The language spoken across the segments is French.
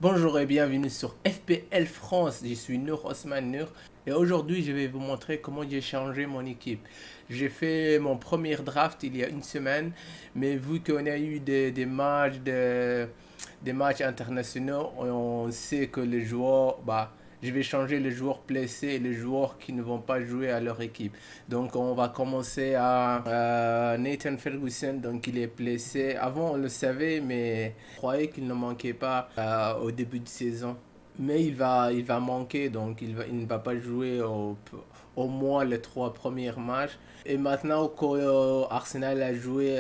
Bonjour et bienvenue sur FPL France, je suis Nur Osman Nur et aujourd'hui je vais vous montrer comment j'ai changé mon équipe. J'ai fait mon premier draft il y a une semaine, mais vu qu'on a eu des matchs internationaux, on sait que les joueurs, je vais changer les joueurs blessés et les joueurs qui ne vont pas jouer à leur équipe. Donc on va commencer à Nathan Ferguson, donc il est blessé. Avant on le savait, mais je croyais qu'il ne manquait pas au début de saison. Mais il va manquer, donc il ne va pas jouer au moins les trois premiers matchs. Et maintenant qu'Arsenal a joué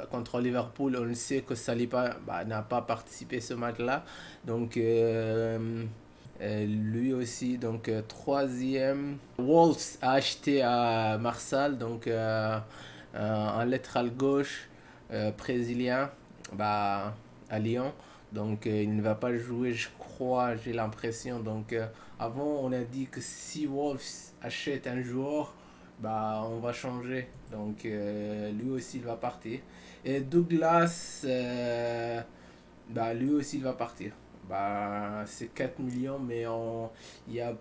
contre Liverpool, on sait que Saliba n'a pas participé à ce match-là. Donc lui aussi, donc troisième. Wolves a acheté à Marsal, donc un latéral gauche brésilien à Lyon. Donc il ne va pas jouer, je crois, j'ai l'impression. Donc avant, on a dit que si Wolves achète un joueur, on va changer. Donc lui aussi, il va partir. Et Douglas, lui aussi, il va partir. C'est 4 millions, mais il y a,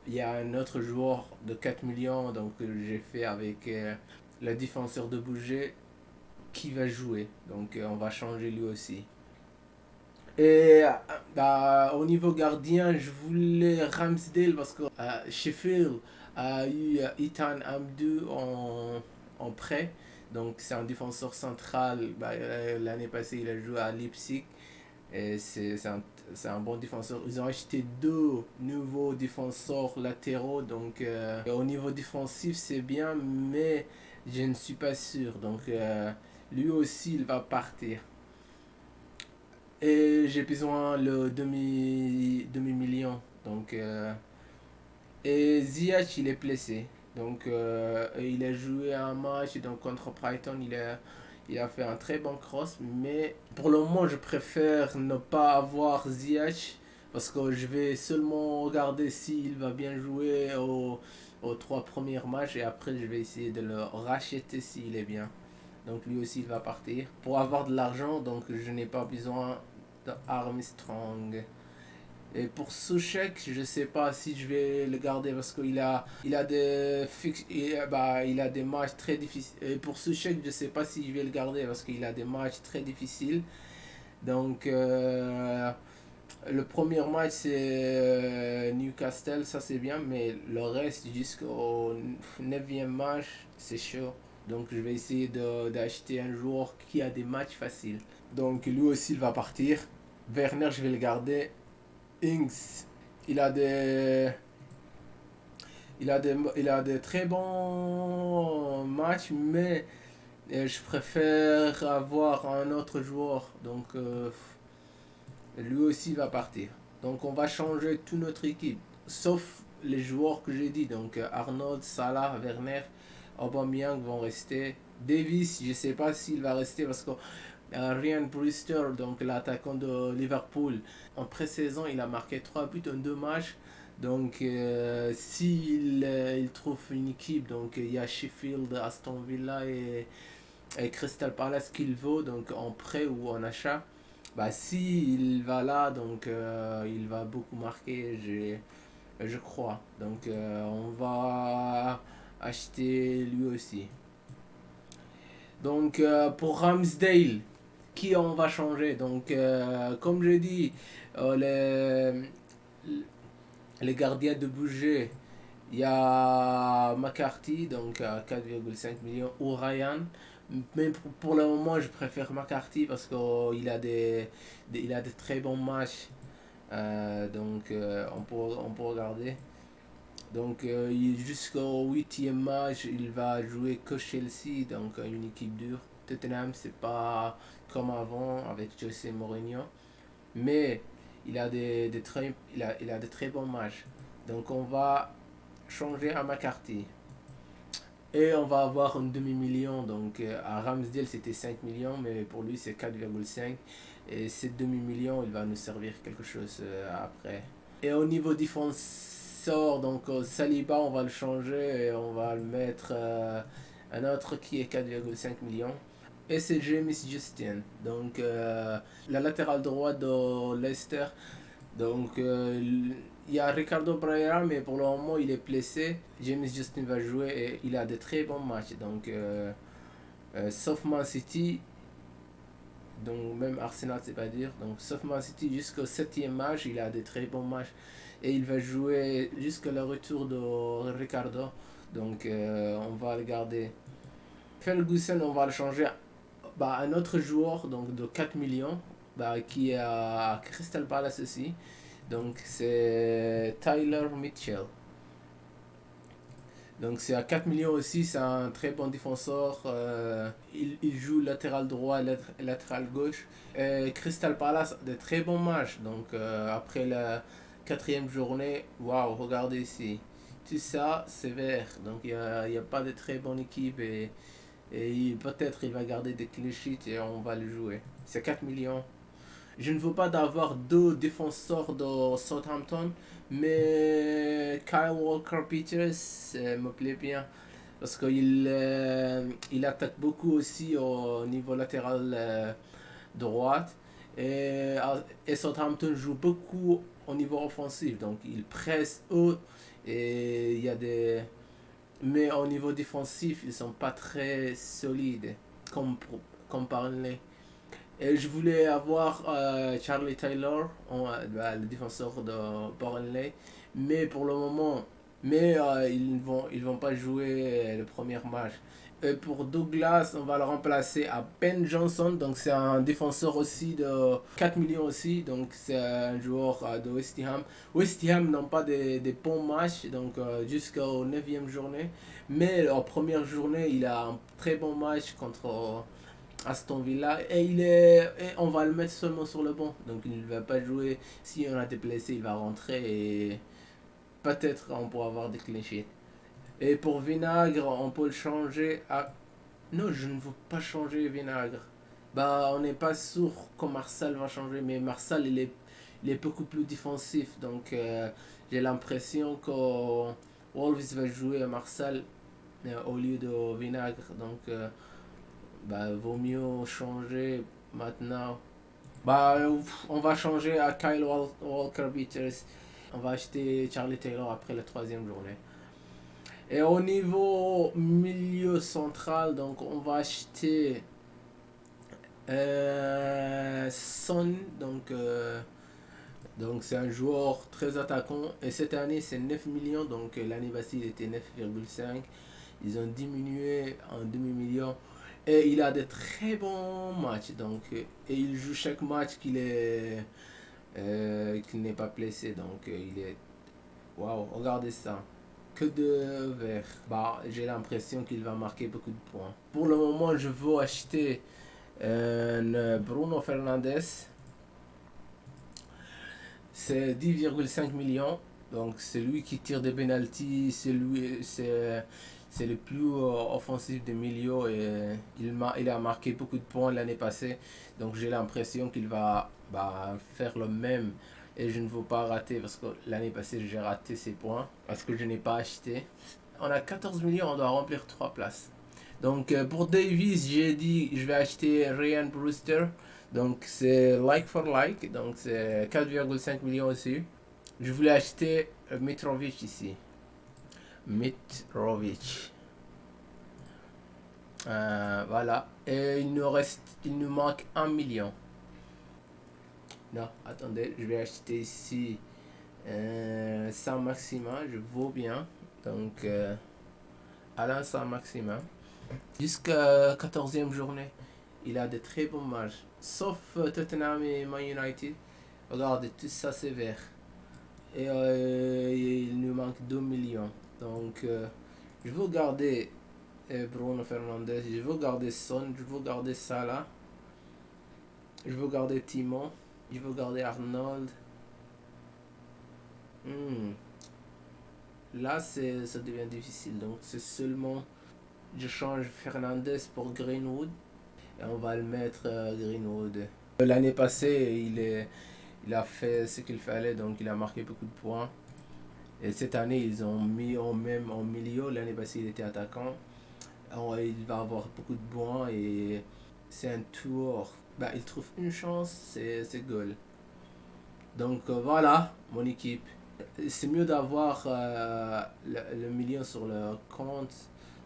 il y a un autre joueur de 4 millions donc, que j'ai fait avec le défenseur de budget qui va jouer. Donc on va changer lui aussi. Et au niveau gardien, je voulais Ramsdale parce que Sheffield a eu Ethan Amdu en prêt. Donc c'est un défenseur central. L'année passée, il a joué à Leipzig. Et c'est un bon défenseur. Ils ont acheté deux nouveaux défenseurs latéraux. Donc au niveau défensif, c'est bien, mais je ne suis pas sûr. Donc lui aussi, il va partir. Et j'ai besoin le demi million. Donc et Ziyech il est blessé. Donc il a joué un match donc contre Brighton, il a fait un très bon cross, mais pour le moment je préfère ne pas avoir Ziyech parce que je vais seulement regarder s'il va bien jouer aux trois premiers matchs et après je vais essayer de le racheter s'il est bien. Donc lui aussi il va partir. Pour avoir de l'argent, donc je n'ai pas besoin d'Armstrong. Et pour Souchek, je ne sais pas si je vais le garder parce il a il a des matchs très difficiles. Et pour Souchek, je ne sais pas si je vais le garder parce qu'il a des matchs très difficiles. Donc le premier match c'est Newcastle, ça c'est bien, mais le reste jusqu'au 9e match c'est chaud. Donc je vais essayer d'acheter un joueur qui a des matchs faciles. Donc lui aussi il va partir. Werner je vais le garder. Ings, il a des, il a des très bons matchs, mais je préfère avoir un autre joueur. Donc lui aussi va partir. Donc on va changer toute notre équipe, sauf les joueurs que j'ai dit. Donc Arnold, Salah, Werner, Aubameyang vont rester. Davis, je ne sais pas s'il va rester parce que Ryan Brewster, donc l'attaquant de Liverpool, en pré-saison, il a marqué 3 buts en 2 matchs. Donc, s'il il trouve une équipe, donc il y a Sheffield, Aston Villa et Crystal Palace qu'il vaut, donc en prêt ou en achat. S'il va là, donc il va beaucoup marquer, je crois. Donc, on va acheter lui aussi. Donc, pour Ramsdale, qui on va changer. Donc, comme je dis, les gardiens de budget, il y a McCarthy, donc à 4,5 millions, ou Ryan. Mais pour le moment, je préfère McCarthy parce qu'il a il a des très bons matchs. Donc, on peut regarder. Donc, jusqu'au 8e match, il va jouer que Chelsea, donc une équipe dure. Tottenham, c'est pas comme avant avec José Mourinho. Mais il a des très bons matchs. Donc, on va changer à McCarthy. Et on va avoir un demi-million. Donc, à Ramsdale, c'était 5 millions, mais pour lui, c'est 4,5. Et ce demi-million, il va nous servir quelque chose après. Et au niveau défenseur, donc Saliba, on va le changer et on va le mettre un autre qui est 4,5 millions. Et c'est James Justin. Donc la latérale droite de Leicester. Donc, il y a Ricardo Pereira, mais pour le moment, il est blessé. James Justin va jouer et il a de très bons matchs. Donc, sauf Man City, donc même Arsenal, c'est pas dire. Donc, sauf Man City, jusqu'au septième match, il a de très bons matchs. Et il va jouer jusqu'à le retour de Ricardo. Donc, on va le garder. Ferguson, on va le changer. Bah, un autre joueur donc de 4 millions bah, qui est à Crystal Palace aussi. Donc c'est Tyler Mitchell. Donc c'est à 4 millions aussi, c'est un très bon défenseur. Il joue latéral droit et latéral gauche. Et Crystal Palace a de très bons matchs. Donc après la quatrième journée, waouh, regardez ici. Tout ça, c'est vert. Donc il y a pas de très bonne équipe et peut-être il va garder des clean sheets et on va le jouer. C'est 4 millions. Je ne veux pas d'avoir deux défenseurs de Southampton, mais Kyle Walker-Peters me plaît bien parce qu'il attaque beaucoup aussi au niveau latéral droite et Southampton joue beaucoup au niveau offensif, donc il presse haut et il y a des mais au niveau défensif ils sont pas très solides comme comme Burnley. Et je voulais avoir Charlie Taylor, bah, le défenseur de Burnley, mais pour le moment, ils vont pas jouer le premier match. Et pour Douglas, on va le remplacer à Ben Johnson, donc c'est un défenseur aussi de 4 millions aussi, donc c'est un joueur de West Ham. West Ham n'ont pas des bons matchs, donc jusqu'au 9e journée, mais en première journée, il a un très bon match contre Aston Villa et on va le mettre seulement sur le banc. Donc il ne va pas jouer. Si on a été blessé, il va rentrer et peut-être on pourra avoir des clichés. Et pour Vinagre, on peut le changer à. Non, je ne veux pas changer Vinagre. Bah, on n'est pas sûr que Marcel va changer, mais Marcel il est beaucoup plus défensif. Donc j'ai l'impression que Wolves va jouer à Marcel au lieu de Vinagre. Donc bah, vaut mieux changer maintenant. Bah, on va changer à Kyle Walker Peters. On va acheter Charlie Taylor après la troisième journée. Et au niveau milieu central, donc on va acheter Son. Donc c'est un joueur très attaquant. Et cette année c'est 9 millions. Donc l'année passée il était 9,5. Ils ont diminué en demi-million. Et il a de très bons matchs. Donc, et il joue chaque match qu'il n'est pas blessé. Donc il est. Waouh, regardez ça. Que de vert. Bah, j'ai l'impression qu'il va marquer beaucoup de points. Pour le moment, je veux acheter Bruno Fernandes. C'est 10,5 millions. Donc c'est lui qui tire des penalties. C'est le plus offensif des milieux et il a marqué beaucoup de points l'année passée. Donc j'ai l'impression qu'il va bah, faire le même. Et je ne veux pas rater parce que l'année passée j'ai raté ces points parce que je n'ai pas acheté. On a 14 millions, on doit remplir 3 places. Donc pour Davis, j'ai dit je vais acheter Ryan Brewster. Donc c'est like for like, donc c'est 4,5 millions aussi. Je voulais acheter Mitrovic ici. Mitrovic. Voilà. Et il nous manque 1 million. Non, attendez, je vais acheter ici Saint Maximin, je vaux bien. Donc Alain Saint Maximin. Jusqu'à 14e journée, il a de très bons matchs. Sauf Tottenham et Man United. Regardez, tout ça c'est vert. Et il nous manque 2 millions. Donc je veux garder Bruno Fernandes, je veux garder Son, je veux garder Salah, je veux garder Timon, je veux garder Arnold. Hmm. Là, ça devient difficile. Donc, c'est seulement. Je change Fernandez pour Greenwood. Et on va le mettre Greenwood. L'année passée, il a fait ce qu'il fallait. Donc, il a marqué beaucoup de points. Et cette année, ils ont mis même en milieu. L'année passée, il était attaquant. Alors, il va avoir beaucoup de points. Et c'est un tour. Bah, il trouve une chance. C'est goal. Donc voilà, mon équipe. C'est mieux d'avoir le million sur le compte.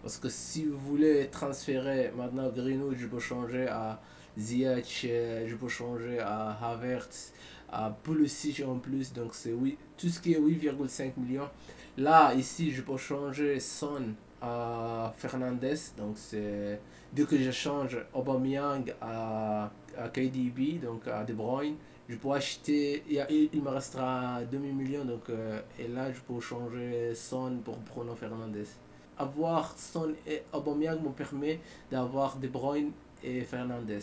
Parce que si vous voulez transférer maintenant Greenwood, je peux changer à Ziyech, je peux changer à Havertz, à Pulisic en plus. Donc c'est oui, tout ce qui est 8,5 millions. Là, ici, je peux changer Son à Fernandes. Donc c'est dès que je change Aubameyang à KDB, donc à De Bruyne, je peux acheter, il me restera demi-million, donc, et là je peux changer Son pour Bruno Fernandes. Avoir Son et Aubameyang me permet d'avoir De Bruyne et Fernandes.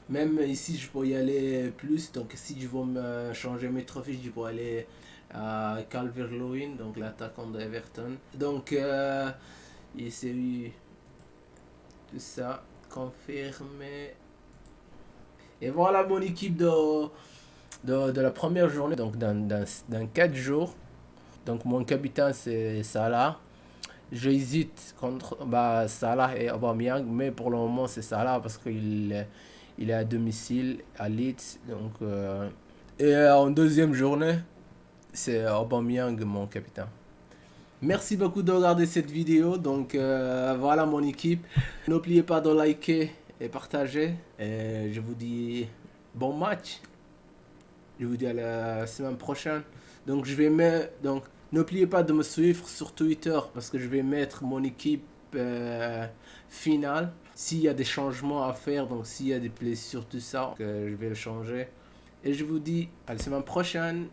Même ici je peux y aller plus, donc si je veux me changer Mitrovic, je peux aller à Calvert-Lewin, donc l'attaquant de Everton. Donc c'est tout ça confirmé. Et voilà mon équipe de la première journée, donc dans 4 jours. Donc mon capitaine c'est Salah. J'hésite contre Salah et Aubameyang, mais pour le moment c'est Salah parce qu'il est à domicile à Leeds. Donc, et en deuxième journée, c'est Aubameyang mon capitaine. Merci beaucoup de regarder cette vidéo. Donc voilà mon équipe. N'oubliez pas de liker et partager. Et je vous dis bon match. Je vous dis à la semaine prochaine. Donc je vais mettre. Donc n'oubliez pas de me suivre sur Twitter parce que je vais mettre mon équipe finale. S'il y a des changements à faire, donc s'il y a des blessures, tout ça, je vais le changer. Et je vous dis à la semaine prochaine.